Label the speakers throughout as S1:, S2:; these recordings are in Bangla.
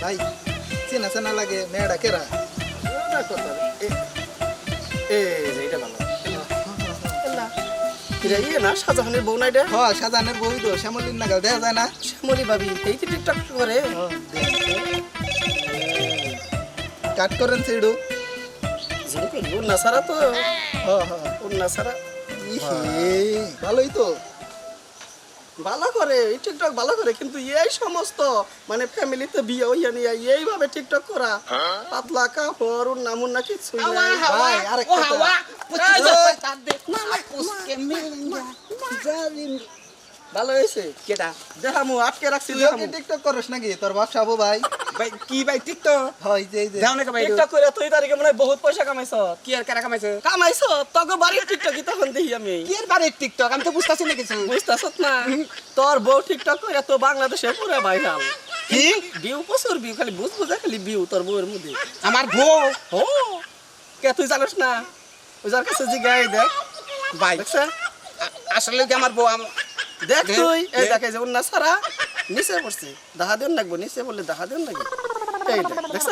S1: ভাই চেনা চেনা লাগে মেয়েটা কেরা
S2: শাহজাহানের বউ নাইডা
S1: হ শাহজাহানের বই তো শ্যামলির নাগাল দেখা যায় না
S2: শ্যামলী ভাবি এই যে টিকটক করে
S1: কাট করেন সেডু
S2: উন্না সারা তো
S1: হ হ
S2: উন্না সারা
S1: ভালোই তো
S2: ভালো করে এই টিকটক ভালো করে কিন্তু এই সমস্ত মানে ফ্যামিলিতে বিয়ে হইয়া নিয়ে এইভাবে টিকটক করা পাতলা কাপড় উন্না মুন্না কিছু
S1: ভাই আরেকটা
S2: ভালো হয়েছে কেটা দেখামু আটকে রাখছি
S1: তুই
S2: দেখামু
S1: টিকটক করস নাকি তোর বাপ সাবু ভাই
S2: ভাই কি ভাই টিকটক
S1: হয় যে যে
S3: দাও না ভাই
S2: টিকটক করে তুই তারিখে মনে হয় বহুত পয়সা কামাইছ
S3: কি আর কারা কামাইছে
S2: কামাইছ তোকে বাড়ির টিকটকই তখন দেখি আমি
S3: কি আর বাড়ির টিকটক আমি তো বুঝতাছি না কিছু
S2: বুঝতেছ না তোর বউ টিকটক করে তো বাংলাদেশে পুরো ভাইরাল
S3: কি
S2: ভিউ প্রচুর ভিউ খালি বুঝা খালি ভিউ তোর বউয়ের মধ্যে
S3: আমার বউ
S2: ও কে তুই জানিস না ওই যার কাছে জিগাই দেখ
S3: ভাই
S2: দেখছ
S3: আসলে কি আমার বউ
S2: দেখ
S3: দে,
S2: তুই এই
S3: দে।
S2: দেখে যে উন্না সারা নিচে পড়ছে দাহা দেন লাগবো নিচে বললে দাহা দেন লাগবে এই দেখ দেখছ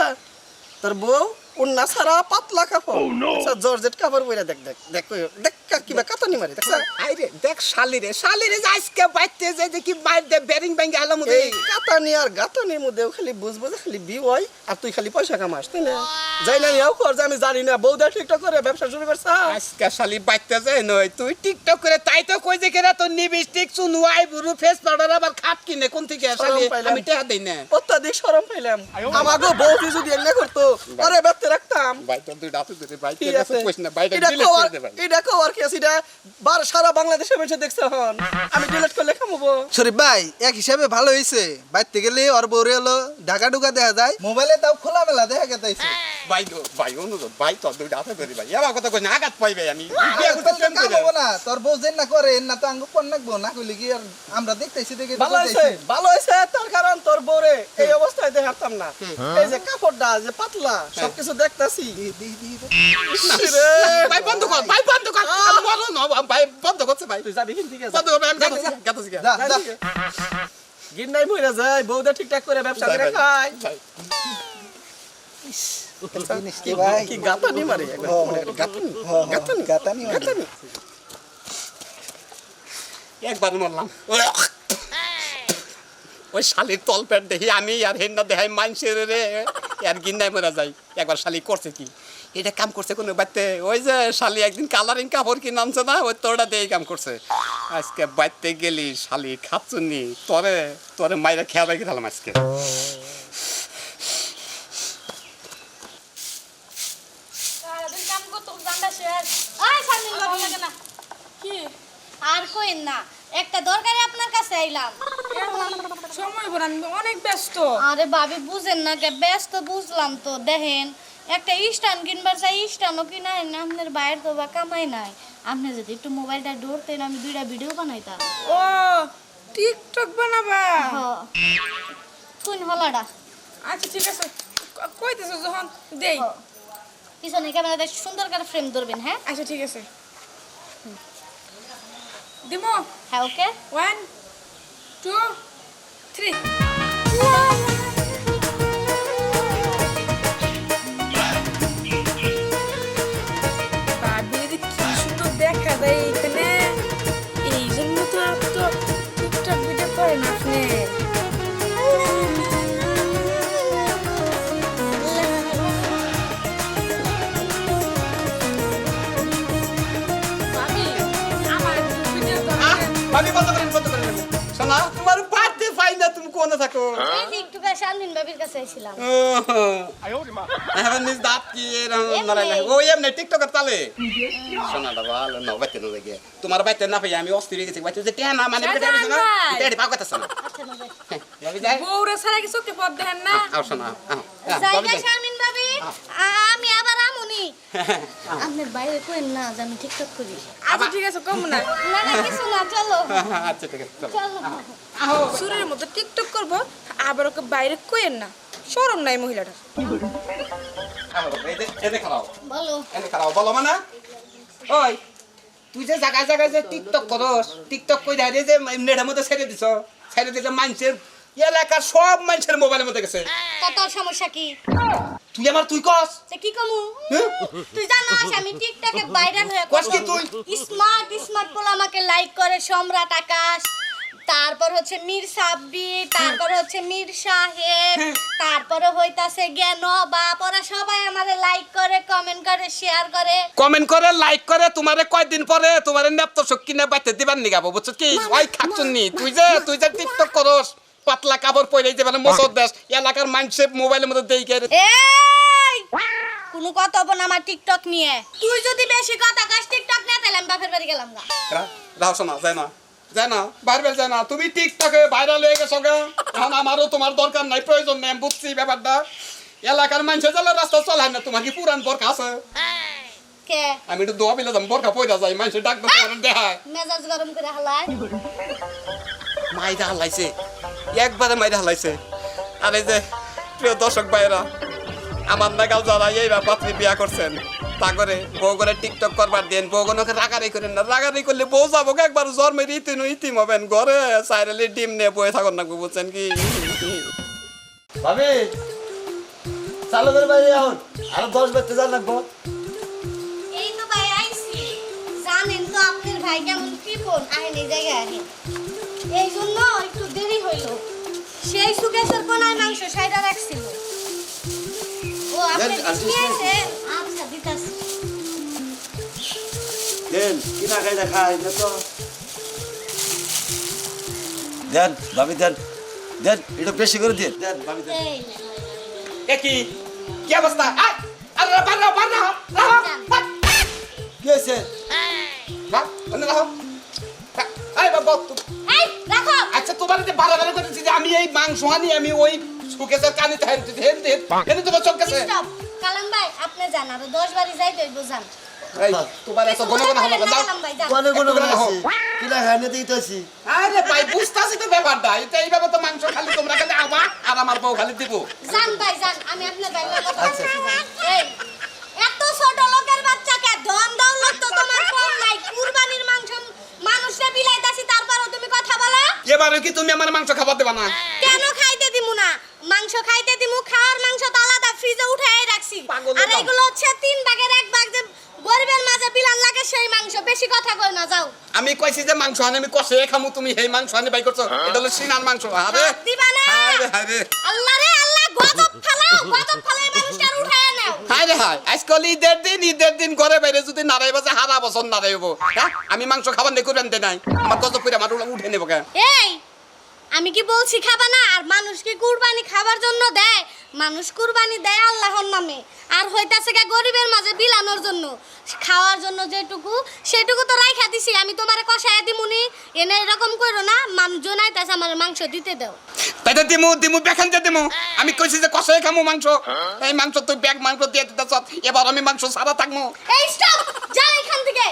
S2: তোর বউ উন্না সারা পাতলা কাপড় আচ্ছা জর্জেট কাপড় পরে দেখ দেখ দেখ দেখ কিবা কাতানি মারে দেখছ
S3: আইরে দেখ শালিরে যে আজকে বাইতে যে দেখি বাইর দে বেরিং ব্যাংকে আলাম
S2: এই কাতানি আর গাতানির মধ্যে খালি বুঝবো যে খালি বিউ হয় আর তুই খালি পয়সা কামাস তাই না যাই না নিয়েও কর যে আমি জানি না বউদা টিকটক করে ব্যবসা শুরু করছ
S3: আজকে শালি বাইতে যায় নয় তুই টিকটক করে তাই তো কই যে কেরা তোর লিপস্টিক চুনওয়াই বুরু ফেস পাউডার আবার খাপ কিনে কোন থেকে শালি
S2: শরম পাইলাম।
S3: আমি টাকা দেই না
S2: অত্যাধিক শরম পাইলাম আমাকে বউ যদি এনে করতো আরে ব্যক্তি রাখতাম
S3: ভাই তোর দুই রাতে দিতে ভাই
S2: ঠিক
S3: কে
S2: আছে
S3: কইছ না ভাই
S2: এটা
S3: ডিলিট
S2: কওয়ার
S3: করে দে ভাই
S2: এটা কওয়ার কি আছে এটা সারা বাংলাদেশে বসে দেখছ হন আমি ডিলিট করলে খামবো
S1: শরীফ ভাই এক হিসাবে ভালো হয়েছে বাইতে গেলে ওর বউরে হলো ঢাকা ঢুকা দেখা যায় মোবাইলে তাও খোলা মেলা দেখা গেছে
S3: ভাই গো ভাই অনুরোধ ভাই তোর দুই রাতে ধরি ভাই এবার কথা কই না আঘাত পাইবে আমি বিয়া করতে প্রেম
S1: কাম
S3: করে
S1: হবো না তোর বউ যেন না করে না তো আঙ্গু পণ নাকবো না কইলে কি আর আমরা দেখতেছি দেখে
S2: ভালো হয়েছে তার কারণ তোর বউরে এই অবস্থায় দেখাতাম না এই যে কাপড়টা যে পাতলা সবকিছু দেখতাছি
S3: ভাই বন্ধ কর আমি বলো না ভাই বন্ধ করছে ভাই
S2: তুই যাবি কিন্তু
S3: বন্ধ কর আমি গাতাছি গা
S1: যা যা
S2: গিন্নাই মইরা যায় বউদা ঠিকঠাক করে ব্যবসা করে খায়
S3: ভাই
S1: জিনিস কি ভাই
S2: কি গাতানি মারে একবার গাতানি
S1: গাতানি গাতানি
S2: গাতানি
S3: একবার মরলাম ওই শালির তল প্যান্ট দেখি আমি আর হেন্না দেখাই মাইনসের রে আর গিন্নাই মরা যাই একবার শালি করছে কি এটা কাম করছে কোনো বাড়তে ওই যে শালি একদিন কালারিং কাপড় কিনে আনছে না ওই তোরটা দিয়ে কাম করছে আজকে বাড়তে গেলি শালি খাচ্ছুনি তোরে তোরে মাইরা খেয়াল রেখে দিলাম আজকে
S4: সারাদিন কাম করতে জানটা শেষ আয় শামিল বাবু লাগে না
S5: কি
S4: আর কইন না একটা দরকারে আপনার কাছে আইলাম
S5: সময় বল আমি অনেক ব্যস্ত
S4: আরে ভাবি বুঝেন না কে ব্যস্ত বুঝলাম তো দেখেন একটা স্ট্যান্ড কিনবার চাই স্ট্যান্ডও কিনা হয় না আপনার বাইরে তো বা কামাই নাই আপনি যদি একটু মোবাইলটা ধরতেন আমি দুইটা ভিডিও বানাইতাম
S5: ও টিকটক বানাবা
S4: কোন হলাডা
S5: আচ্ছা ঠিক আছে কইতেছো যখন দেই
S4: পিছনে ক্যামেরাতে সুন্দর করে ফ্রেম ধরবেন হ্যাঁ
S5: আচ্ছা ঠিক আছে দিমো
S4: হ্যাঁ ওকে
S5: 1 2 3 বাবির কি সুন্দর দেখা যায় এখানে এই জন্য তো এত টিকটক ভিডিও করেন আপনি ভাবি আমার ভিডিও তো
S3: আমি বন্ধ করেন শোনা তোমার পারতে পাই না তুমি কোনে থাকো
S4: এই যে একটু কাছে শামিল বাবির কাছে আইছিলাম
S3: এখন নিজ দাঁত কি এরকম নড়াইলে ও এমনি টিকটকের তালে শোনাটা ভালো না বাইতে না লাগে তোমার বাইতে না পাই আমি অস্থির হয়ে গেছি বাইতে যে টেনা মানে বেটা গেছে না টেডি পাও কথা শোনা
S4: আচ্ছা না যাই
S3: যাবি যাই
S5: বউরে ছাড়া কি চোখে পথ দেখেন না
S3: আও শোনা
S4: জায়গা শামিন ভাবি আমি আবার আমুনি আপনার বাইরে কইন না যে আমি টিকটক করি
S5: আচ্ছা ঠিক আছে কম না
S4: না না কিছু না চলো
S3: আচ্ছা ঠিক আছে চলো
S4: চলো
S5: সুরের মতো টিকটক করবো আবার ওকে বাইরে কইেন না শরম নাই মহিলাটার
S3: এনে খারাও
S4: বলো
S3: এনে খারাও বলো মানে ওই তুই যে জায়গায় জায়গায় যে টিকটক করস টিকটক কই দাঁড়িয়ে যে নেটের মধ্যে ছেড়ে দিছ ছেড়ে দিলে মানুষের এলাকার সব মানুষের মোবাইলের মধ্যে গেছে।
S4: তা তোর সমস্যা কি?
S3: তুই কস
S4: সে কি কমু?
S3: হ্যাঁ?
S4: তুই জানাস আমি টিকটকে ভাইরাল হয়ে
S3: কস কি তুই?
S4: স্মার্ট পোলা আমাকে লাইক করে, সম্রাট আকাশ, তারপর হচ্ছে মীর সাব্বির, তারপর হচ্ছে মীর সাহেব, তারপরে হইতাছে জ্ঞান বাপ, ওরা সবাই আমারে লাইক করে, কমেন্ট করে, শেয়ার করে।
S3: কমেন্ট করে লাইক করে তোমারে কয়দিন পরে তোমারে নেপ্ত কিনে বাইতে দিবার নিগাবো বুঝছো কি? ওই খাচ্ছুনি তুই যে টিকটক করস পাতলা কাপড় পরে যে মানে মোসর দেশ এলাকার মানুষের মোবাইলের মধ্যে দেই কে
S4: এই কোনো কথা বল না আমার টিকটক নিয়ে। তুই যদি বেশি কথা কাস টিকটক না তাহলে আমি বাপের বাড়ি গেলাম গা।
S3: রাও শোনা যায় না ভাইরাল যায় না, তুমি টিকটকে ভাইরাল হয়ে গেছো গা, এখন আমারও তোমার দরকার নাই, প্রয়োজন নেই, আমি বুঝছি ব্যাপারটা। এলাকার মানুষের জ্বালা রাস্তা চলায় না, তোমার কি পুরান বরখা আছে?
S4: কে
S3: আমি একটু দোয়া পেলে যাম, বরখা পয়রা যাই, মানুষের ডাক দেখায়
S4: মেজাজ গরম করে হালায়।
S3: মাইরা হালাইছে, একবারে মাইরা হালাইছে। আর এই যে প্রিয় দর্শক ভাইরা, আমার নাগাল যারা এই পাত্রী বিয়া করছেন তা করে বউ করে টিকটক করবার দেন, বউগুলোকে রাগারি করেন না, রাগারি করলে বউ যাবো একবার জন্মের ইতিম হবেন, ঘরে সাইরেলি ডিম নিয়ে বয়ে থাকুন না, বুঝছেন কি?
S6: ভাবি চালু করে বাইরে এখন আরো 10 বাজতে যান লাগবো।
S4: এই তো ভাই আইছি, জানেন তো আপনার ভাই কেমন কৃপণ, আহেন এই জায়গায় আহেন, এই জন্য একটু দেরি হইল। সেই সুকেশের কোনায় মাংস সাইডা রাখছিল, ও আপনি নিয়ে এসে আচ্ছা দিতাছি।
S6: দেন কিনা খাইটা খাই না তো দেন ভাবি দেন দেন একটু বেশি করে দিন দেন ভাবি দেন।
S4: এই
S3: এ কি কি অবস্থা? আরে বাররা
S6: কি হয়েছে?
S4: এই রাখো।
S3: আচ্ছা তোমার যে বাড়াবাড়ি করেছি যে আমি এই মাংস আনি আমি ওই সুকেশের কানে হেন তোমার চোখ গেছে।
S4: স্টপ কালাম ভাই, আপনি জান আর 10 বারি যাইতে হইব জান।
S3: এই তোমার এত গণ গণ হলো যাও।
S4: কালাম ভাই যান।
S6: কোনে কোনে করে আছে কিনা খাই না দিতে আছি।
S3: আরে ভাই বুঝতাছি তো ব্যাপারটা, এটা এইভাবে তো মাংস খালি তোমরা খালি আবা আর আমার বউ খালি দিব।
S4: জান ভাই জান, আমি আপনার ভাইয়ের কথা
S6: আচ্ছা।
S4: বলছি। এই এত ছোট লোকের বাচ্চাকে ধন দৌলত তো তোমার কম নাই, কুরবানির মাংস মানুষে বিলাইতাছি, তারপরও তুমি কথা বলো।
S3: এবারে কি তুমি আমার মাংস খাবার দেবা না?
S4: কেন খাইতে দিমু না? মাংস খাইতে দিমু, খাওয়ার মাংস তো আলাদা ফ্রিজে উঠাই রাখছি।
S3: পাগল
S4: আর
S3: হলাম।
S4: এগুলো হচ্ছে 3 ভাগের 1 ভাগ যে গরিবের মাঝে বিলান লাগে সেই মাংস, বেশি কথা কই না যাও।
S3: আমি কইছি যে মাংস আনি আমি কষে খামু, তুমি এই মাংস আনি বাই করছো, এটা হলো সিনার মাংস। আরে
S4: হাত দিবা না।
S3: আরে
S4: আল্লাহ রে আল্লাহ, গজব ফালাই মানুষটার উঠায় নাও।
S3: হায় আজকাল ঈদের দিন ঘরে বাইরে যদি নারাই বাজে হারা বছর নারাইব। হ্যাঁ আমি মাংস খাবার নেই করবেন দে নাই, আমার কত করে আমার উঠে নেবো কে?
S4: এই আমি কি বলছি খাবা না? আর মানুষ কি কুরবানি খাবার জন্য দেয়? মানুষ কুরবানি দেয় আল্লাহর নামে, আর হইতাছে গা গরিবের মাঝে বিলানোর জন্য, খাওয়ার জন্য যেটুকু সেটুকু তো রাইখা দিছি। আমি তোমারে কষায় দিমুনি, এনে এরকম করো না, মানুষজন আইতাছে আমার মাংস দিতে দাও।
S3: তাইতে দিমু বেখান দিয়ে দিমু। আমি কইছি যে কষে খামু মাংস, এই মাংস তুই ব্যাগ মাংস দিয়ে দিতেছ, এবার আমি মাংস ছাড়া থাকবো।
S4: এই স্টপ, যাও এখান থেকে।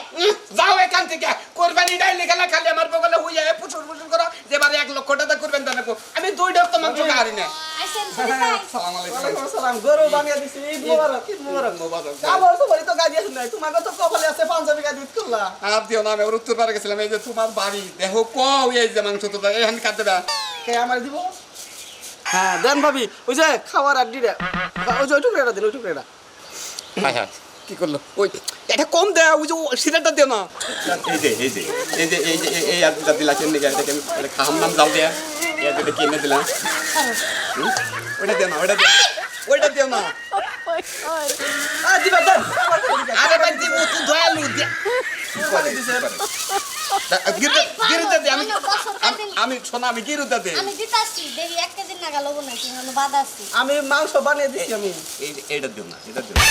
S3: যাও এখান থেকে, কোরবানি ডাইলে গেলে খালি আমার বগলে হুইয়া পুচুর করো, যেবারে 1 লক্ষ টাকা করবেন তা নাকো। আমি 2 ডাব তো মাংস খাই না।
S4: আইসেন শরীফ ভাই।
S3: সালাম আলাইকুম।
S2: ওয়ালাইকুম আসসালাম, গরু বানিয়ে দিছি, ঈদ মোবারক, ঈদ মোবারক। আমার তো বাড়ি তো গাড়ি আছে নাই, তোমার তো কপালে আছে পাঞ্জাবি গাড়ি ঈদ করলা।
S3: আর দিও না, আমি ওর উত্তর পারে গেছিলাম, এই যে তোমার বাড়ি দেখো কও এই যে মাংস তোমরা এখানে কাটতে দেবা।
S2: কে আমার দিব? হ্যাঁ দেন ভাবি, ওই যে খাওয়ার আড্ডিটা, ওই যে ওই টুকরাটা দিন, ওই টুকরাটা।
S3: হ্যাঁ কি করলো? ওই এটা কম দেয়া, ওই যে সিলেটটা দিও না। এই আদুটা দিলা কেন গেছে, দেখেন এটা খাম নাম জাল দেয়া, এই আদুটা কিনে দিলাম। ওটা দিও না, ওইটা দিও না।
S2: দিবা দেন।
S3: আরে ভাই দিব তুই দয়ালু দিয়া। গিরুদা দে, আমি শোনা, আমি গিরুদা দে।
S4: আমি দিতাছি, দেখি 1 কেজি না গেল না, কিন্তু বাদ আছে।
S2: আমি মাংস বানিয়ে দিছি আমি।
S3: এইটা দিও না, এটা দিও না।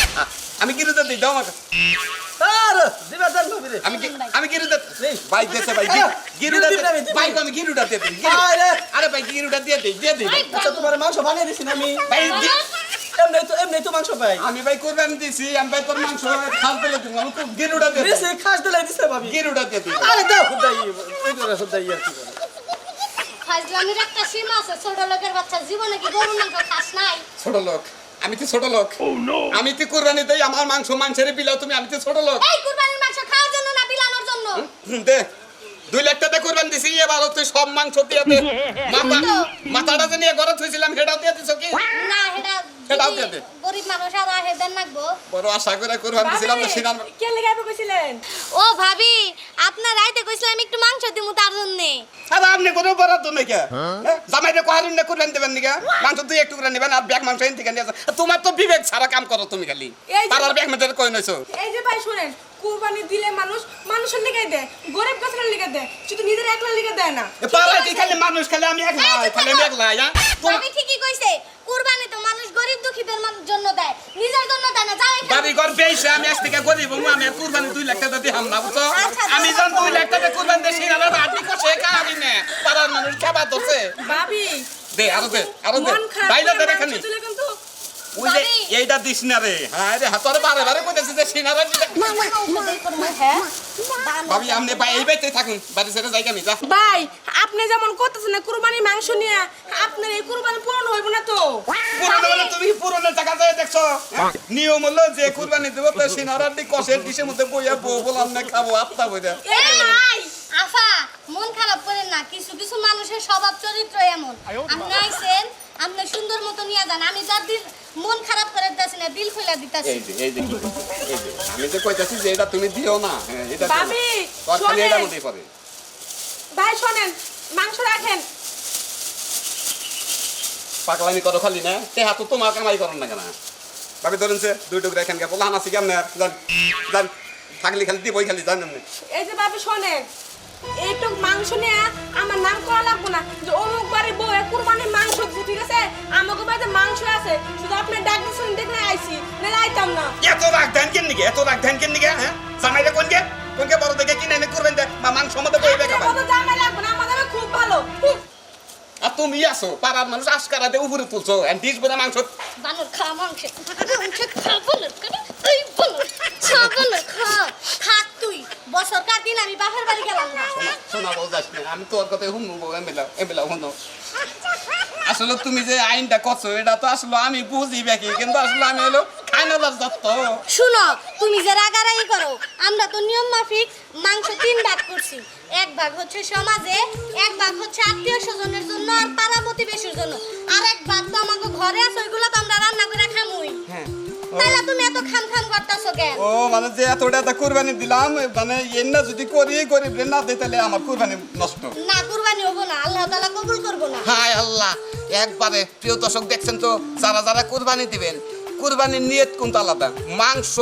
S3: আমি গিরুদা দিই, দাও আমাকে।
S2: আর দিবা দেন ভাবি রে।
S3: আমি গিরুদা ভাই দেছে ভাই, গিরুদা দে ভাই, আমি গিরুদা দিয়ে দিই। আরে ভাই গিরুদা দিয়ে দিই।
S2: আচ্ছা তোমার মাংস বানিয়ে দিছি না আমি।
S3: ভাই
S2: এমনি তো মাংস পাই।
S3: আমি ভাই কোরবানি দিছি, আমি ভাই তোর মাংস খাস দিলে তুমি, আমি তো গিরুদা দিয়ে
S2: বেশি খাস দিলাই দিছে ভাবি।
S3: গিরুদা দিয়ে দিই।
S2: আরে দাও খুদাই, ওই করে খুদাই আর কি করে।
S4: ফাজলামির একটা সীমা আছে, ছোট লোকের বাচ্চা জীবনে কি গরুর মাংস খাস নাই?
S3: ছোট লোক, আমি তো ছোট লোক। আমি তো কোরবানি দেই, আমার মাংস মানুষের বিলাও তুমি, আমি তো ছোট লোক।
S4: এই কুরবানির মাংস খাওয়ার জন্য না বিলানোর জন্য?
S3: দে 2 লাখ টাকা কুরবান দিছি এবার তুই সব মাংস দিয়ে দে মাথাটা যে নিয়ে ঘরে থুইছিলাম সেটাও দিয়ে দিছ কি
S4: না
S3: সেটাও
S4: এটা
S3: দিয়ে দে
S4: গরিব মানুষ আর হেদেন লাগবো
S3: বড় আশা করে কুরবান দিছিলাম না সিনার
S5: কে লেগে কইছিলেন?
S4: ও ভাবি আপনার রাইতে কইছিলাম একটু মাংস দিমু তার জন্য
S3: আর আপনি কোনো বরাদ্দ নেই কে জামাইরে কোহারুন না কুরবান দেবেন নিকা মাংস তুই একটু করে নেবেন আর ব্যাগ মাংস এনে থেকে নিয়ে তোমার তো বিবেক ছাড়া কাম করো তুমি খালি
S5: এই যে-
S3: তার ব্যাগ মেটার কই নইছো
S5: এই যে ভাই শুনেন, কুরবানি দিলে মানুষ মানুষের লিগে দেয়, গরিব গাছের লিগে দেয়, শুধু নিজের একলা লিগে দেয় না।
S3: পাড়ায় কি খালি মানুষ খালি আমি একলা খালি আমি একলা
S4: ভাবি ঠিকই কইছে কুরবানি তো মানুষ গরিব দুঃখীদের জন্য দেয় নিজের জন্য দেয় না যাও এখানে
S3: বাড়ি ঘর বেইছে আমি আজ থেকে গরিব আমি কুরবানি 2 লাখ টাকা দিহাম না বুঝছো
S4: আচ্ছা,
S3: আমি যখন 2 লাখ টাকা কুরবানি দেই সিনারা আটি কষে কারি না পাড়ার মানুষ খাবার দছে
S5: ভাবি
S3: দে আরো দে
S5: মন খারাপ
S3: বাইলা
S5: করে
S3: দে
S5: মাংস
S3: খানি
S5: দিলে কিন্তু
S3: ওই যে এইটা দিস না রে হ্যাঁ রে হাতরে বারে বারে কইতেছিস যে সিনারা
S4: হ্যাঁ
S3: ভাবি আমনে ভাই এই বাইতে থাকুন বাড়ি ছেড়ে যাই আমি যা
S5: ভাই আপনি যেমন করতেছেন না কুরবানি মাংস নিয়ে, আপনার এই কুরবানি পূরণ হইব না তো।
S3: পুরনো বলে তুমি পুরনো জায়গা যায় দেখছো নিয়ম হলো যে কুরবানি দেব তো সিনারা দি কষের ডিশের মধ্যে বইয়া বউ বলাম না খাবো আত্মা বইরা
S4: এই ভাই আফা মন খারাপ করেন না কিছু কিছু মানুষের স্বভাব চরিত্র এমন আপনি আইছেন আপনি সুন্দর মতো নিয়ে যান আমি যার দিল মন খারাপ করে দিতাছি না দিল খুলে দিতাছি
S3: এই যে আমি যে কইতাছি যে এটা তুমি দিও না হ্যাঁ, এটা দিও না।
S5: ভাবি,
S3: তোর খালি এটা
S5: শোনেন।
S3: মধ্যেই পড়ে
S5: ভাই শোনেন, মাংস রাখেন।
S3: পাগলামি করো খালি না তে হাত তোমার কামাই করন না কেন ভাবি ধরেন সে 2 টুকরা এখান কে বললাম আছি কেমনে জান জান থাকলি খালি দিবই খালি জান এমনি
S5: এই যে ভাবি শোনেন, এইটুক মাংস নিয়ে আমার নাম করা লাগবো না যে অমুক বাড়ির বউ কুরবানি মাংস দিচ্ছে, ঠিক আছে? আমাকে বাড়িতে মাংস আছে, শুধু আপনি ডাক দিচ্ছেন দেখলে আইছি, নাহলে আইতাম না।
S3: এত রাগ ধান কেন নিগে এত রাগ ধান কেন নিগে হ্যাঁ জামাইলে কোনকে বড় দেখে কিনে এনে করবেন দে মা মাংস মধ্যে বইবে
S5: আপনার
S3: খাবেন
S5: কত জামাই লাগবে না, আমার দামে খুব ভালো।
S3: আর তুমি আসো পাড়ার মানুষ আশকারা দিয়ে উপরে তুলছো এন্ড ডিশ বড় মাংস
S4: বানর খা মাংস খা বানর খা এই বানর খা বানর খা থাক তুই বছর কাটিন আমি বাপের বাড়ি গেলাম না
S3: শোনা বল যাস না আমি তোর কথা শুনবো এমএলা শুনো আসলে তুমি যে আইনটা করছো এটা তো আসলে আমি বুঝি বাকি কিন্তু আসলে আমি হলো খাইনাদার যত
S4: শুনো তুমি যে রাগারাগি করো আমরা তো নিয়ম মাফিক মাংস 3 ভাগ করছি 1 ভাগ হচ্ছে সমাজে 1 ভাগ হচ্ছে আত্মীয় স্বজনের জন্য আর পাড়া প্রতিবেশীর জন্য আর 1 ভাগ তো আমাকে ঘরে আছে ওইগুলো তো আমরা রান্না করে খামুই
S3: হ্যাঁ
S4: তাইলে তুমি এত খাম করতেছো কেন
S3: ও মানে যে এতটা কুরবানি দিলাম মানে এন্না যদি করি গরিব রে না দিই তাহলে আমার কুরবানি নষ্ট
S4: না কুরবানি হবো না আল্লাহ তাআলা কবুল করবো না
S3: হায় আল্লাহ একবারে প্রিয় দর্শক দেখছেন তো যারা যারা কুরবানি দিবেন কুরবানির নিয়ত কোনটা আলাদা মাংস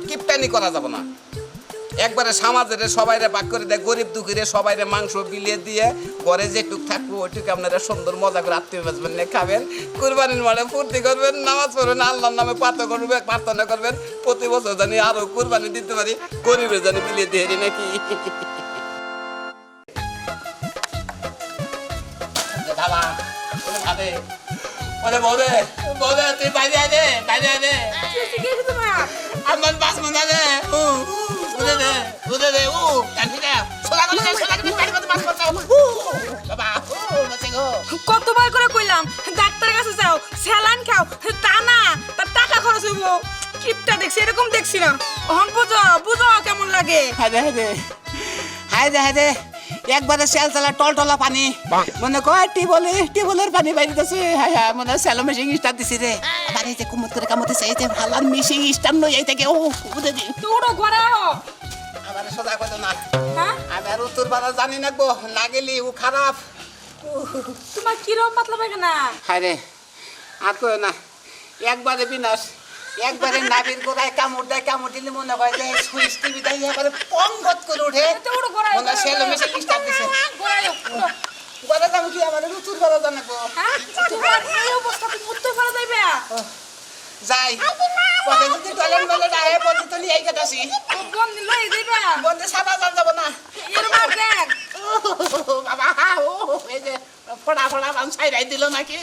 S3: কিপটানি করা যাব না একবারে সমাজের সবাইরে ভাগ করে দেয় গরিব দুঃখীরে সবাইরে মাংস বিলিয়ে দিয়ে ঘরে যেটুক থাকবো ওইটুকু আপনারা সুন্দর মজা করে আত্মীয় বাজবেন নিয়ে খাবেন কুরবানির মানে ফুর্তি করবেন নামাজ পড়বেন আল্লাহর নামে প্রার্থনা করবেন প্রতি বছর জানি আরো কুরবানি দিতে পারি গরিবের জানি বিলিয়ে দিয়ে নাকি ধাবা খাবে ওরে বলে তুই বাইরে আয় রে
S5: কি হয়েছে তোমার?
S3: আমার বাস মনে রে উদে দে কান্তি দে সোলা করে পানি মধ্যে বাস করতে বাবা বাঁচে গো
S5: কতবার করে কইলাম ডাক্তারের কাছে যাও, স্যালাইন খাও, তা না তার টাকা খরচ হইব। কিপটা দেখছি, এরকম দেখছি না। হন বুঝো কেমন লাগে।
S3: হায় দে একবারে সেল চালা টলটলা পানি মনে কয় টিবলের পানি বাইরেছে হায় হায় মনে সেলো মেশিন স্টার্ট দিছি রে আবার এই যে কুমত করে কামতে চাই যে ভালো মেশিন স্টার্ট নই এই থেকে ও বুঝে দি
S5: তুইও ঘরে আও।
S3: আবার সোজা কথা না
S5: হ্যাঁ?
S3: আমি আর উত্তর পাড়া জানি না গো না গেলি ও খারাপ
S5: তোমার কিরম পাতলা পায়খানা?
S3: হায় রে আর কই না একবারে বিনাশ একবারে নাবির গোড়ায় কামড় দিলে মনে হয় যে সুইচ টিভি দেয় একবারে পঙ্গত করে উঠে
S5: তুইও ঘরে
S3: মনে সেলো মেশিন স্টার্ট দিছে গলা দাম কি আমার উত্তর পাড়া জানা গো
S5: হ্যাঁ? তোমার এই অবস্থা তুমি উত্তর পাড়া যাইবে?
S3: যাই পথে যদি টয়লেট আয়ে পথে তো নিয়ে গেতাছি
S5: বন্ধ লই যাইবে?
S3: বন্ধে সাদা জান যাব না
S5: এরকম দেখ।
S3: বাবা এই যে ফড়া বান ছাইরাই দিল নাকি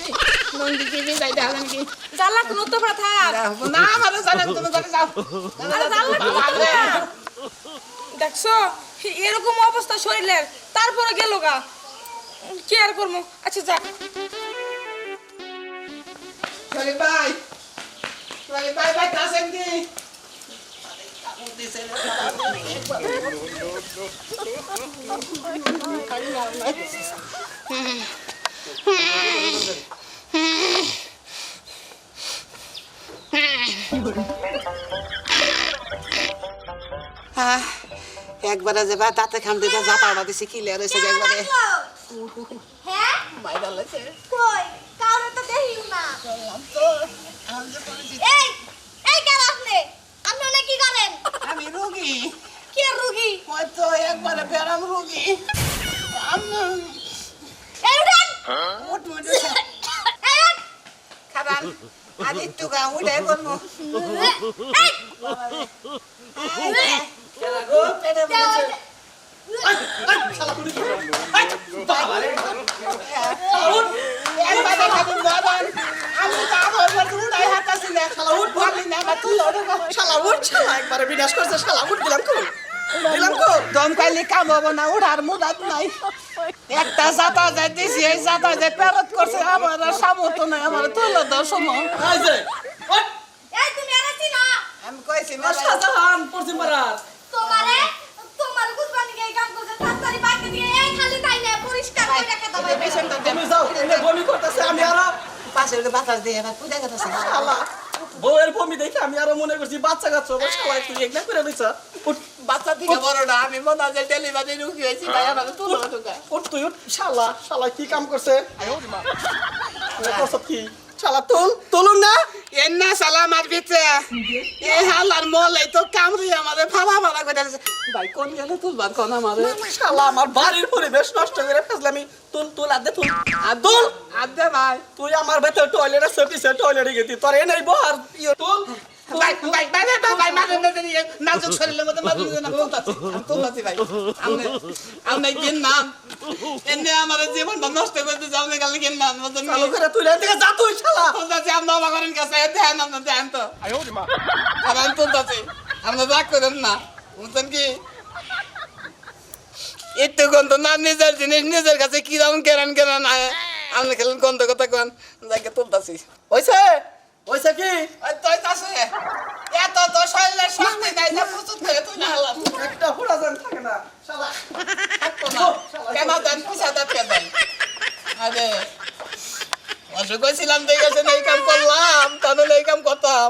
S3: নন্দি কি যাই দেখা নাকি
S5: জানলা কোন উত্তর পাড়া থাক।
S3: না আমার জানেন তুমি জানে যাও
S5: আরে জানলা কোন উত্তর পাড়া? দেখছো এরকম অবস্থা শরীরের, তারপরে গেল গা। কি আর করবো? আচ্ছা যা।
S3: চলে ভাই কাছেন কি একবারে যে দাঁতে খাম দিতে যাতা দিছি ক্লিয়ার হয়েছে একবারে
S4: হ্যাঁ
S3: মাইরা লাগছে
S4: কই কাউরে তো দেখিও না এই এই কে আপনি আপনি না কি করেন
S3: আমি রোগী
S4: কে রোগী
S3: হয়তো একবারে বেরাম রোগী
S4: এই উঠেন এই উঠ।
S3: খাবার আর একটু গা উঠে করবো
S4: এই,
S3: পেটে
S4: দেও।
S3: একবারে খাবি বাবান আমি তো আমার উপর উড়াই হাতাছি না শালা উঠ বলি না বা তুই লড়ো
S2: শালা উঠ শালা একবারে বিনাশ করছে শালা উঠ দিলাম কো দিলাম কো
S3: দম খাইলে কাম হবো না উঠার মুরাদ নাই একটা জাতা যায় দিছি এই জাতা যায় পেরত করছে আমার আর সামর্থ্য নাই আমার তুলো দাও সময়
S2: এই যে উঠ
S4: এই তুমি আর চিনো
S3: আমি কইছি
S2: শাহজাহান পশ্চিম পাড়ার
S4: তোমারে তোমার কুরবানি এই কাম করতে তাড়াতাড়ি বাইকে দিয়ে এই খালি তাই না পরিষ্কার করে রেখে দাও
S3: পেশেন্টটা
S2: তুমি যাও এনে বমি করতেছে আমি আরো
S3: পাশের বাতাস দিয়ে এবার পূজা করতেছে
S2: শালা বউয়ের বমি দেখে আমি আরো মনে করছি বাচ্চা কাচ্চা শালা একটু এগনা করে দিছ উঠ
S3: বাচ্চা দিকে বড় না আমি মনে হয় ডেলিভারি রুগী হয়েছি ভাই আমার তুলো ঢুকা
S2: উঠ তুই উঠ শালা শালা কি কাম করছে করছ কি শালা তুলুন না
S3: এন্না সালাম আর বিতে এ হালার মলাই তো কামড়ি আমাদের ফালা ফালা করে দিছে ভাই কোন গেলে তুলবার কোন আমারে
S2: শালা আমার বাড়ির পরিবেশ নষ্ট করে ফেললামি তুল আদে তুল তুল
S3: আদে ভাই
S2: তুই আমার ভেতর টয়লেট আছে পিছে টয়লেটে গেতি তোর এ নাই বহার তুল
S3: ভাই ভাই ভাই ভাই মারেন না জানি নাজুক শরীরের মধ্যে মারুন না তুলতাছি ভাই আমনে আমনে কিন নাম এনে আমার জীবনটা নষ্ট করে যাও না গেল কিন নাম মতন
S2: চালু করে তুই এদিকে যা তুই শালা
S3: তুলতাছি আমরা বাগারের কাছে ধ্যান আমরা ধ্যান তো আবার তুলতাছি আমরা রাগ করেন না বুঝছেন কি একটু গন্ধ না নিজের জিনিস নিজের কাছে কিরকম কেরান কেরান আপনি খেলেন গন্ধ কথা কন যাকে তুলতাছি
S2: হইছে হইছে কি
S3: ওই তোই তাছে এত তো শরীরের শক্তি নাই যে প্রস্তুত করে তুই না হলাম
S2: একটা ফুড়া জান থাকে না শালা
S3: থাকতো না কেন দেন পয়সা দাঁত দেন আরে অসুখ ছিলাম দেখে গেছে এই কাম করলাম তাহলে এই কাম করতাম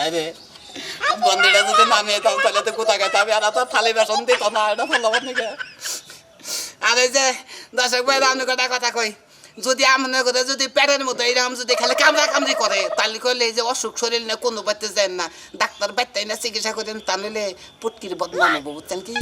S3: আরে বন্ধুরা যদি নামে তাহলে তো কোথায় গেছে আমি আর তো থালি বেসন দিত না এটা ভালো নাকি আর এই যে দর্শক ভাই রান্না কটা কথা কই যদি আমনে করে যদি পেটের মতো এইরকম যদি খালি কামড়া কামড়ি করে তাহলে করলে এই যে অসুখ শরীর না কোনো বাড়তে যায় না ডাক্তার বাড়তে না চিকিৎসা করেন তাহলে পুটকির বদনাম হবো বুঝছেন কি